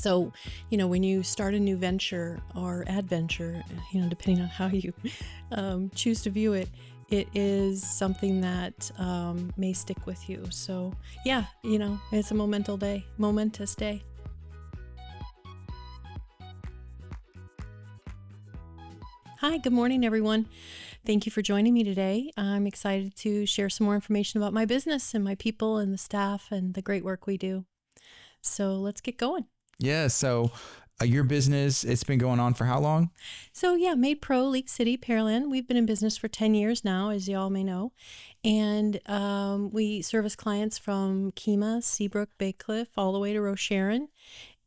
So, when you start a new venture or adventure, depending on how you choose to view it, it is something that may stick with you. So, yeah, it's a momentous day. Hi, good morning, everyone. Thank you for joining me today. I'm excited to share some more information about my business and my people and the staff and the great work we do. So let's get going. Yeah. So your business, it's been going on for how long? So yeah, MaidPro, League City, Pearland. We've been in business for 10 years now, as you all may know. And we service clients from Kemah, Seabrook, Bay Cliff, all the way to Rocheron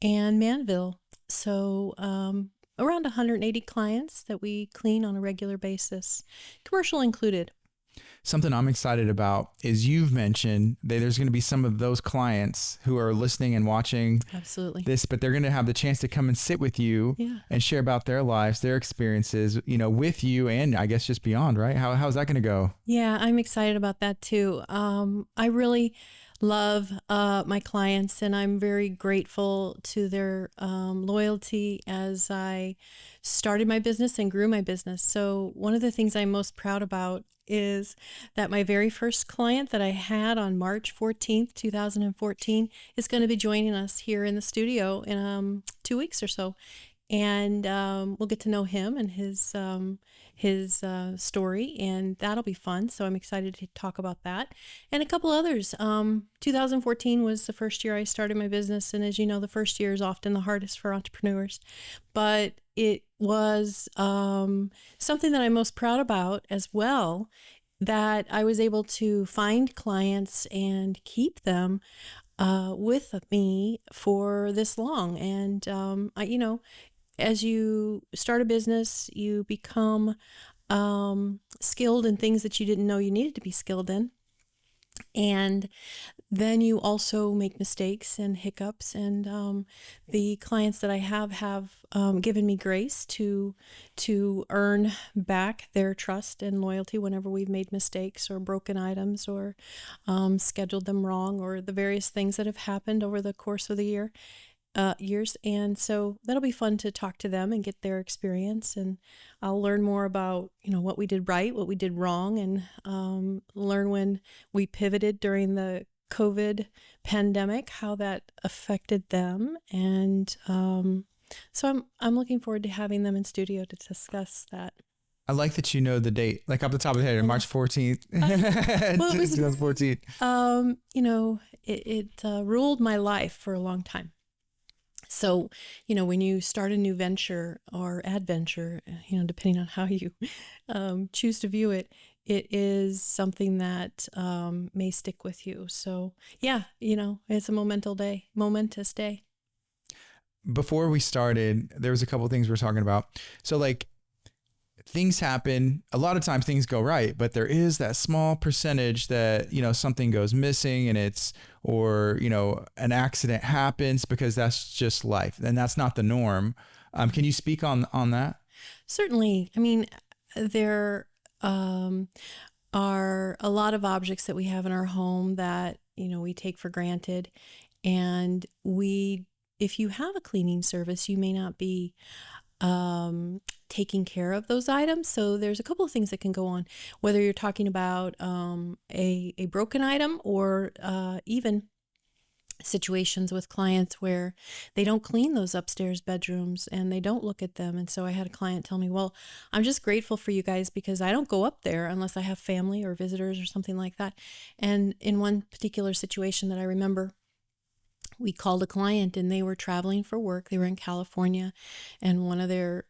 and Manville. So around 180 clients that we clean on a regular basis, commercial included. Something I'm excited about is you've mentioned that there's going to be some of those clients who are listening and watching Absolutely. this, but they're going to have the chance to come and sit with you and share about their lives, their experiences, with you and I guess just beyond, right? How's that going to go? Yeah, I'm excited about that too. I really love my clients, and I'm very grateful to their loyalty as I started my business and grew my business. So one of the things I'm most proud about is that my very first client that I had on March 14th, 2014 is going to be joining us here in the studio in 2 weeks or so. And we'll get to know him and his story, and that'll be fun. So I'm excited to talk about that and a couple others. 2014 was the first year I started my business, and as you know, the first year is often the hardest for entrepreneurs, but it was something that I'm most proud about as well, that I was able to find clients and keep them with me for this long. And as you start a business, you become skilled in things that you didn't know you needed to be skilled in. And then you also make mistakes and hiccups. And the clients that I have given me grace to earn back their trust and loyalty whenever we've made mistakes or broken items or scheduled them wrong, or the various things that have happened over the course of the years. And so that'll be fun to talk to them and get their experience, and I'll learn more about what we did right, what we did wrong, and learn when we pivoted during the COVID pandemic, how that affected them. And so I'm looking forward to having them in studio to discuss that. I like that you know the date, like off the top of the head, March 14th, Well, it was 2014. It ruled my life for a long time. So, when you start a new venture or adventure, depending on how you choose to view it, it is something that may stick with you. So, yeah, it's a momentous day. Before we started, there was a couple of things we were talking about. So like things happen, a lot of times things go right, but there is that small percentage that, something goes missing and an accident happens, because that's just life and that's not the norm. Can you speak on that? Certainly. I mean, there are a lot of objects that we have in our home that, we take for granted. And if you have a cleaning service, you may not be taking care of those items. So there's a couple of things that can go on, whether you're talking about a broken item or even situations with clients where they don't clean those upstairs bedrooms and they don't look at them. And so I had a client tell me, well, I'm just grateful for you guys because I don't go up there unless I have family or visitors or something like that. And in one particular situation that I remember, we called a client and they were traveling for work. They were in California, and one of their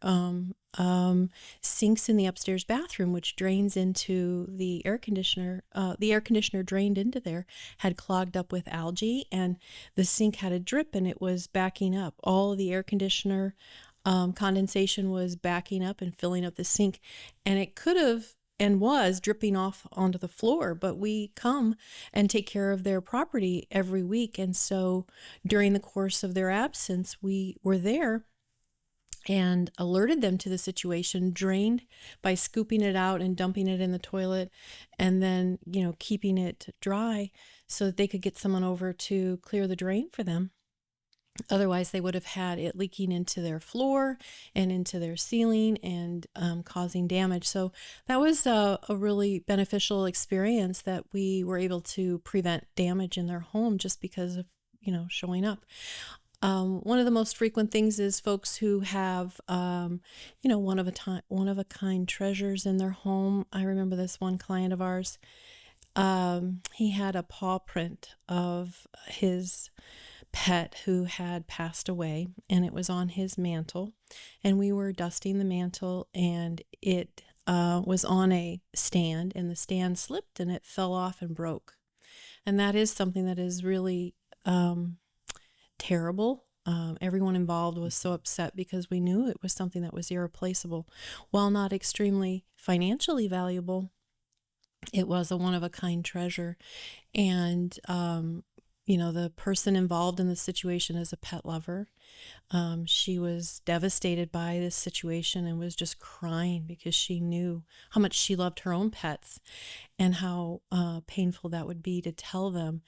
sinks in the upstairs bathroom, which drains into the air conditioner drained into there, had clogged up with algae, and the sink had a drip and it was backing up. All of the air conditioner condensation was backing up and filling up the sink, and it could have and was dripping off onto the floor. But we come and take care of their property every week. And so during the course of their absence, we were there and alerted them to the situation, drained by scooping it out and dumping it in the toilet, and then, keeping it dry so that they could get someone over to clear the drain for them. Otherwise, they would have had it leaking into their floor and into their ceiling and causing damage. So that was a really beneficial experience that we were able to prevent damage in their home just because of, showing up. One of the most frequent things is folks who have, one of a kind treasures in their home. I remember this one client of ours. He had a paw print of his pet who had passed away, and it was on his mantle. And we were dusting the mantle, and it was on a stand, and the stand slipped and it fell off and broke. And that is something that is really terrible. Everyone involved was so upset because we knew it was something that was irreplaceable. While not extremely financially valuable, it was a one-of-a-kind treasure. And the person involved in the situation is a pet lover. She was devastated by this situation and was just crying because she knew how much she loved her own pets and how painful that would be to tell them.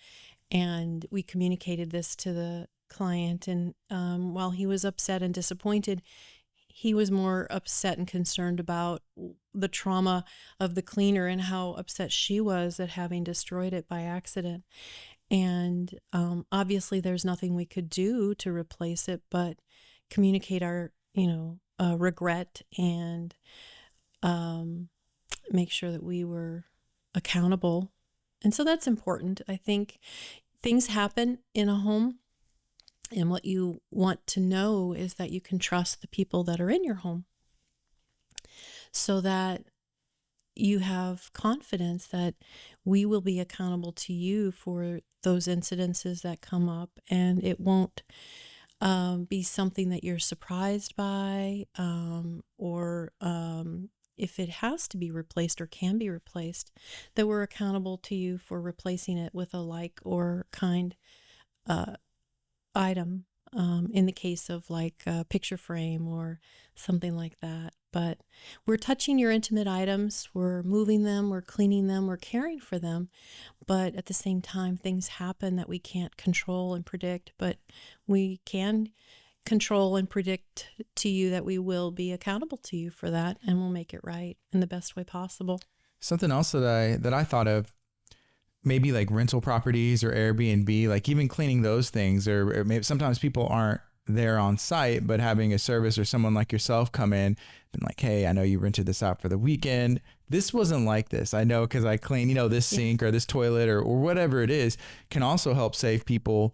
And we communicated this to the client, and while he was upset and disappointed, he was more upset and concerned about the trauma of the cleaner and how upset she was at having destroyed it by accident. And obviously there's nothing we could do to replace it, but communicate our, regret and make sure that we were accountable. And so that's important. I think things happen in a home, and what you want to know is that you can trust the people that are in your home so that you have confidence that we will be accountable to you for those incidences that come up, and it won't be something that you're surprised by, or if it has to be replaced or can be replaced, that we're accountable to you for replacing it with a like or kind item, in the case of like a picture frame or something like that. But we're touching your intimate items, we're moving them, we're cleaning them, we're caring for them. But at the same time, things happen that we can't control and predict, but we can control and predict to you that we will be accountable to you for that, and we'll make it right in the best way possible. Something else that I thought of, maybe like rental properties or Airbnb, like even cleaning those things, or maybe sometimes people aren't there on site, but having a service or someone like yourself come in and like, hey, I know you rented this out for the weekend. This wasn't like this. I know because I clean, this sink or this toilet or whatever it is, can also help save people,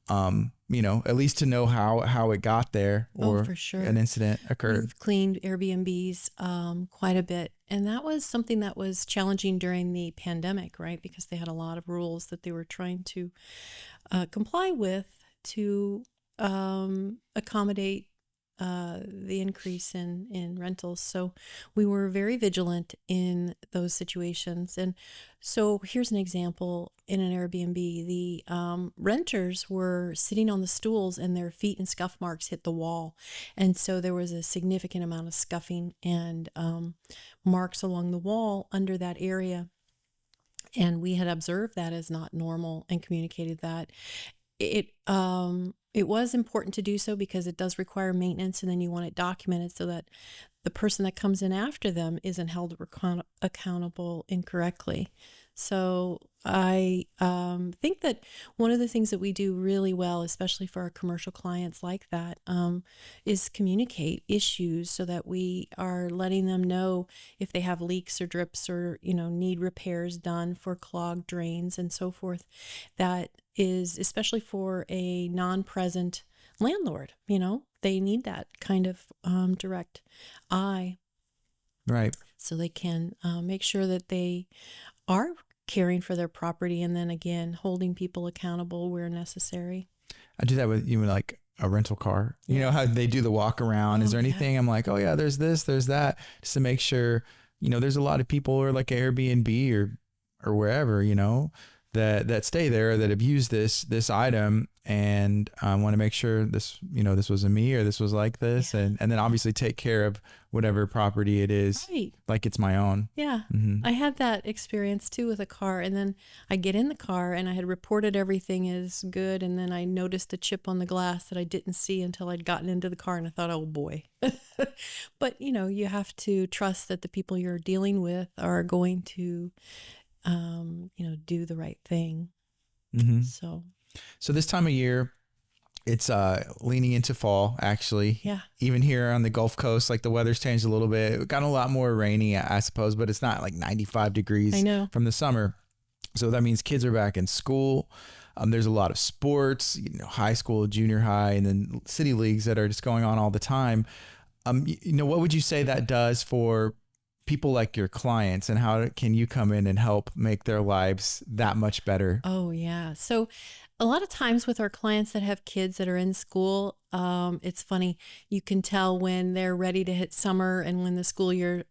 at least to know how it got there, or for sure, an incident occurred. We've cleaned Airbnbs quite a bit. And that was something that was challenging during the pandemic, right? Because they had a lot of rules that they were trying to comply with to accommodate the increase in rentals. So we were very vigilant in those situations. And so here's an example. In an Airbnb, the renters were sitting on the stools and their feet and scuff marks hit the wall. And so there was a significant amount of scuffing and marks along the wall under that area. And we had observed that as not normal and communicated that. It was important to do so because it does require maintenance, and then you want it documented so that the person that comes in after them isn't held accountable incorrectly. So I think that one of the things that we do really well, especially for our commercial clients like that, is communicate issues so that we are letting them know if they have leaks or drips or, need repairs done for clogged drains and so forth. That is especially for a non-present landlord. They need that kind of direct eye. Right. So they can make sure that they are caring for their property, and then again, holding people accountable where necessary. I do that with even like a rental car. You know how they do the walk around. Is there anything? I'm like, oh yeah, there's this, there's that, just to make sure, there's a lot of people, or like Airbnb or wherever, that stay there that have used this item, and I want to make sure this, this was a me, or this was like this, Yeah. and then obviously take care of whatever property it is, Right. like it's my own. Yeah. I had that experience too with a car, and then I get in the car and I had reported everything is good, and then I noticed a chip on the glass that I didn't see until I'd gotten into the car, and I thought, oh boy. But you have to trust that the people you're dealing with are going to do the right thing. So this time of year, it's leaning into fall, actually. Yeah. Even here on the Gulf Coast, like the weather's changed a little bit. It got a lot more rainy, I suppose, but it's not like 95 degrees I know. from the summer. So that means kids are back in school. There's a lot of sports, high school, junior high, and then city leagues that are just going on all the time. What would you say that does for people like your clients, and how can you come in and help make their lives that much better? Oh, yeah. So a lot of times with our clients that have kids that are in school, it's funny. You can tell when they're ready to hit summer and when the school year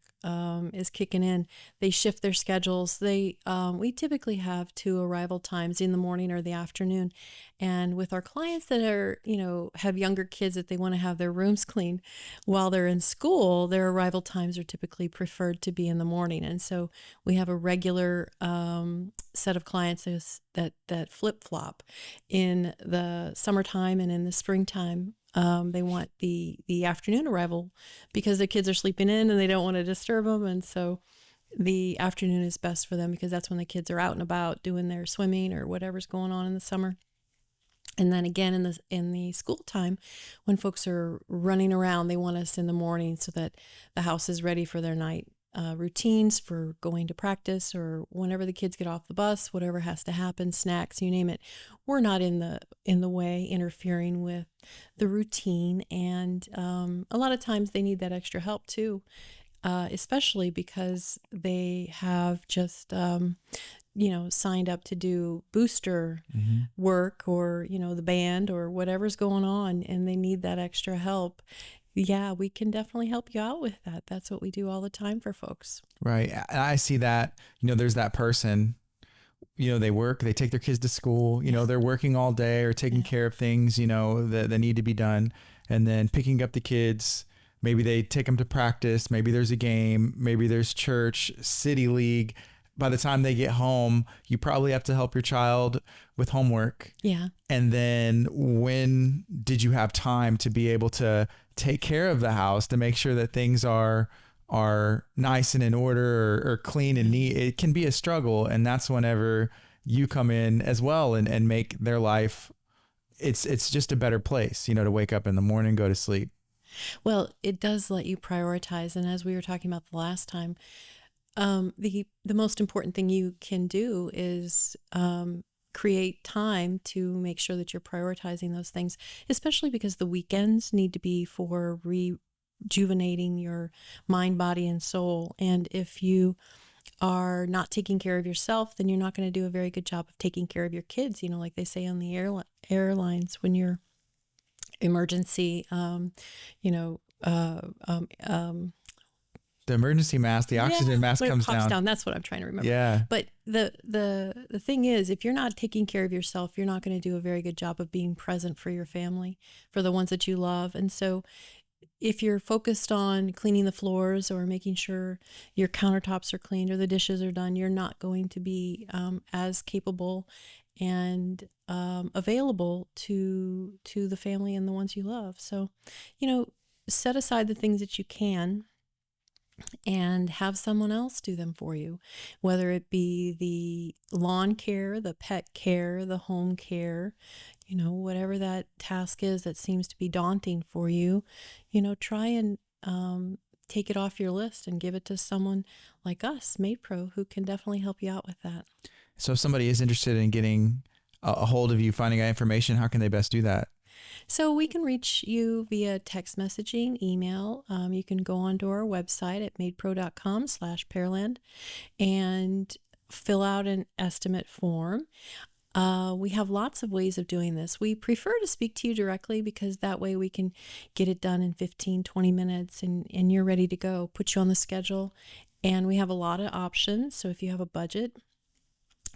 is kicking in. They shift their schedules. We typically have 2 arrival times, in the morning or the afternoon. And with our clients that are, have younger kids that they want to have their rooms cleaned while they're in school, their arrival times are typically preferred to be in the morning. And so we have a regular set of clients that flip-flop in the summertime and in the springtime. They want the afternoon arrival because their kids are sleeping in and they don't want to disturb them. And so the afternoon is best for them because that's when the kids are out and about doing their swimming or whatever's going on in the summer. And then again, in the school time, when folks are running around, they want us in the morning so that the house is ready for their night routines for going to practice, or whenever the kids get off the bus, whatever has to happen, snacks, you name it. We're not in the way interfering with the routine. And a lot of times they need that extra help too, especially because they have just signed up to do booster work, or the band or whatever's going on, and they need that extra help. Yeah, we can definitely help you out with that. That's what we do all the time for folks. Right. And I see that, there's that person, they take their kids to school, they're working all day or taking care of things, that need to be done. And then picking up the kids, maybe they take them to practice. Maybe there's a game, maybe there's church, city league. By the time they get home, you probably have to help your child with homework. Yeah. And then when did you have time to be able to take care of the house, to make sure that things are nice and in order, or clean and neat? It can be a struggle. And that's whenever you come in as well and make their life, it's just a better place, to wake up in the morning, go to sleep. Well, it does let you prioritize. And as we were talking about the last time, the most important thing you can do is create time to make sure that you're prioritizing those things, especially because the weekends need to be for rejuvenating your mind, body, and soul. And if you are not taking care of yourself, then you're not going to do a very good job of taking care of your kids. Like they say on the airlines, when you're emergency, the emergency mask, the oxygen mask when comes it pops down. That's what I'm trying to remember. Yeah. But the thing is, if you're not taking care of yourself, you're not going to do a very good job of being present for your family, for the ones that you love. And so if you're focused on cleaning the floors or making sure your countertops are cleaned or the dishes are done, you're not going to be as capable and available to the family and the ones you love. So, set aside the things that you can and have someone else do them for you, whether it be the lawn care, the pet care, the home care, whatever that task is that seems to be daunting for you, try and take it off your list and give it to someone like us, MaidPro, who can definitely help you out with that. So if somebody is interested in getting a hold of you, finding out information, how can they best do that? So we can reach you via text messaging, email. You can go onto our website at maidpro.com/Pearland and fill out an estimate form. We have lots of ways of doing this. We prefer to speak to you directly because that way we can get it done in 15, 20 minutes and you're ready to go, put you on the schedule. And we have a lot of options. So if you have a budget,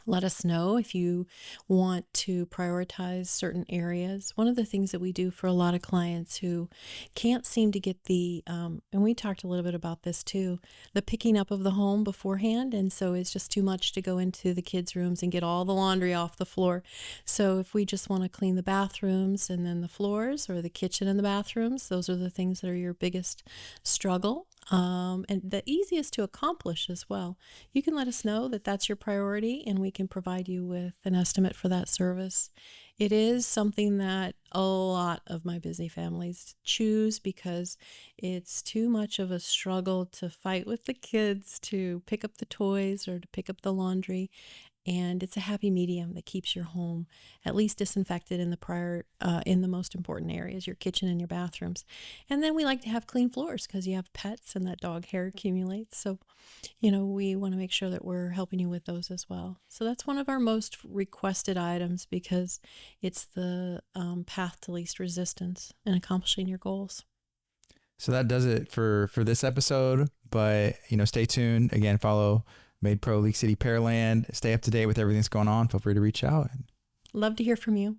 Let us know if you want to prioritize certain areas. One of the things that we do for a lot of clients who can't seem to get and we talked a little bit about this too, the picking up of the home beforehand. And so it's just too much to go into the kids' rooms and get all the laundry off the floor. So if we just want to clean the bathrooms and then the floors, or the kitchen and the bathrooms, those are the things that are your biggest struggle. And the easiest to accomplish as well. You can let us know that that's your priority, and we can provide you with an estimate for that service. It is something that a lot of my busy families choose because it's too much of a struggle to fight with the kids to pick up the toys or to pick up the laundry. And it's a happy medium that keeps your home at least disinfected in the most important areas, your kitchen and your bathrooms. And then we like to have clean floors because you have pets and that dog hair accumulates. So, we want to make sure that we're helping you with those as well. So that's one of our most requested items because it's the path to least resistance in accomplishing your goals. So that does it for this episode. But, stay tuned. Again, follow MaidPro League City Pearland. Stay up to date with everything that's going on. Feel free to reach out. Love to hear from you.